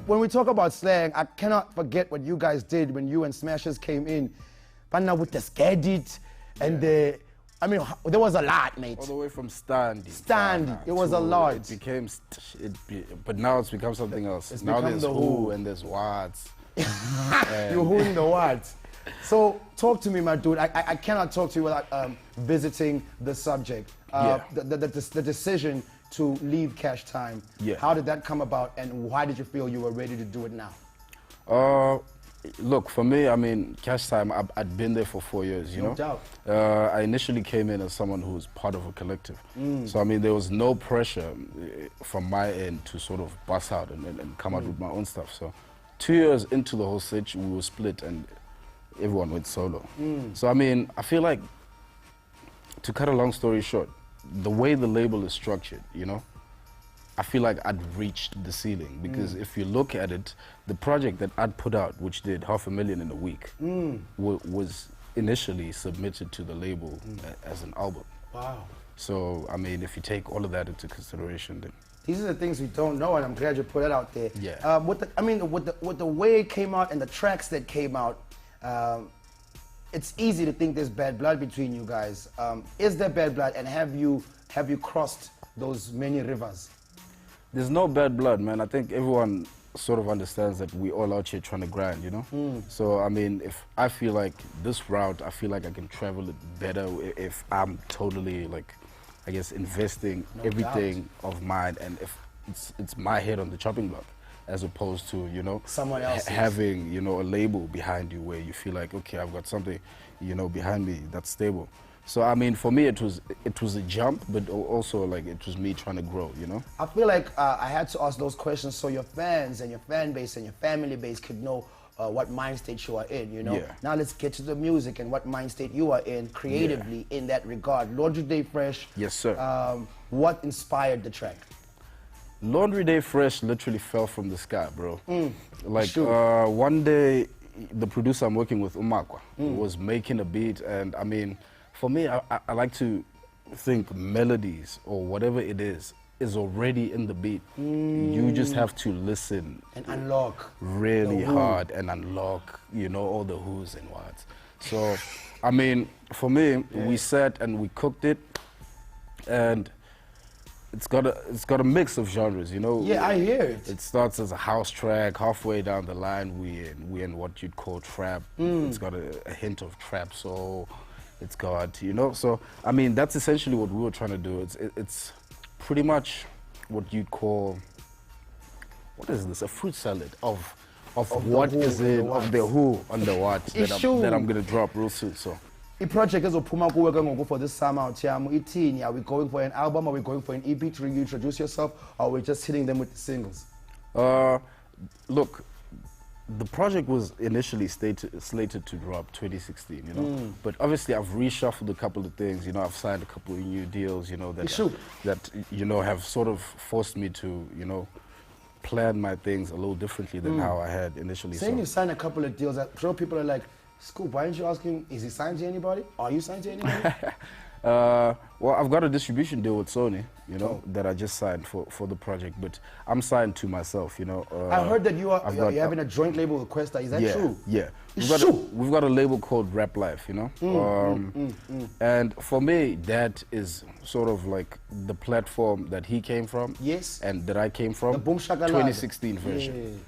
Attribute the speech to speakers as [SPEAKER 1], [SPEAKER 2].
[SPEAKER 1] when we talk about slang, I cannot forget what you guys did when you and Smashers came in. But now with the Skadit and the, I mean, there was a lot, mate.
[SPEAKER 2] All the way from Standy.
[SPEAKER 1] Standy, it was a lot.
[SPEAKER 2] It became, but now it's become something else.
[SPEAKER 1] It's
[SPEAKER 2] now
[SPEAKER 1] become
[SPEAKER 2] there's
[SPEAKER 1] the
[SPEAKER 2] Who
[SPEAKER 1] Who.
[SPEAKER 2] and there's Watts.
[SPEAKER 1] You're whoing the words. So talk to me, my dude. I cannot talk to you without visiting the subject. The decision to leave Cash Time.
[SPEAKER 2] Yeah.
[SPEAKER 1] How did that come about, and why did you feel you were ready to do it now?
[SPEAKER 2] Look, for me, I mean, Cash Time, I'd been there for 4 years, you know?
[SPEAKER 1] No doubt.
[SPEAKER 2] I initially came in as someone who was part of a collective. So, I mean, there was no pressure from my end to sort of bust out and come out with my own stuff. So, 2 years into the whole sitch, we were split and everyone went solo. So, I mean, I feel like, to cut a long story short, the way the label is structured, you know, I feel like I'd reached the ceiling because if you look at it, the project that I'd put out, which did $500,000 in a week, was initially submitted to the label as an album. Wow. So, I mean, if you take all of that into consideration, then...
[SPEAKER 1] These are the things we don't know, and I'm glad you put that out there.
[SPEAKER 2] Yeah.
[SPEAKER 1] With the way it came out and the tracks that came out, it's easy to think there's bad blood between you guys. Is there bad blood, and have you crossed those many rivers?
[SPEAKER 2] There's no bad blood, man. I think everyone sort of understands that we all out here trying to grind, you know? So, I mean, if I feel like this route, I feel like I can travel it better if I'm totally, like, I guess, investing everything of mine, and if it's my head on the chopping block, as opposed to, you know,
[SPEAKER 1] someone else
[SPEAKER 2] having, you know, a label behind you where you feel like, okay, I've got something, you know, behind me that's stable. So, I mean, for me, it was a jump, but also, like, it was me trying to grow, you know?
[SPEAKER 1] I feel like I had to ask those questions so your fans and your fan base and your family base could know what mind state you are in, you know?
[SPEAKER 2] Yeah.
[SPEAKER 1] Now let's get to the music and what mind state you are in creatively in that regard. Laundry Day Fresh.
[SPEAKER 2] Yes, sir.
[SPEAKER 1] What inspired the track?
[SPEAKER 2] Laundry Day Fresh literally fell from the sky, bro. Like, one day, the producer I'm working with, Umakwa, was making a beat, and I mean, for me, I like to think melodies or whatever it is already in the beat. You just have to listen
[SPEAKER 1] and unlock
[SPEAKER 2] really hard and unlock, you know, all the who's and whats. So, I mean, for me, we sat and we cooked it, and it's got a mix of genres, you know.
[SPEAKER 1] Yeah, I hear it.
[SPEAKER 2] It starts as a house track. Halfway down the line, we in what you'd call trap. It's got a hint of trap soul. It's got, you know, so, I mean, that's essentially what we were trying to do. It's pretty much what you'd call, what is this, a fruit salad of what is in, of the who on the what that I'm going to drop real soon, so.
[SPEAKER 1] The project is ophuma kuwe ke ngoku for this summer out here. Are we going for an album? Are we going for an EP to reintroduce yourself? Or are we just hitting them with the singles?
[SPEAKER 2] Look, the project was initially slated to drop 2016, you know. But obviously, I've reshuffled a couple of things. You know, I've signed a couple of new deals. You know that you know have sort of forced me to, you know, plan my things a little differently than how I had initially.
[SPEAKER 1] Saying you signed a couple of deals, I'm sure people are like, Scoop, why aren't you asking, is he signed to anybody? Are you signed to anybody?
[SPEAKER 2] Well, I've got a distribution deal with Sony, you know, that I just signed for the project, but I'm signed to myself, you know.
[SPEAKER 1] I heard that you're having a joint label with Questa. Is that true?
[SPEAKER 2] Yeah. We've got a label called Rap Life, you know. And for me, that is sort of like the platform that he came from.
[SPEAKER 1] Yes.
[SPEAKER 2] And that I came from.
[SPEAKER 1] The Boom Shakalaka.
[SPEAKER 2] 2016 version.
[SPEAKER 1] Yeah.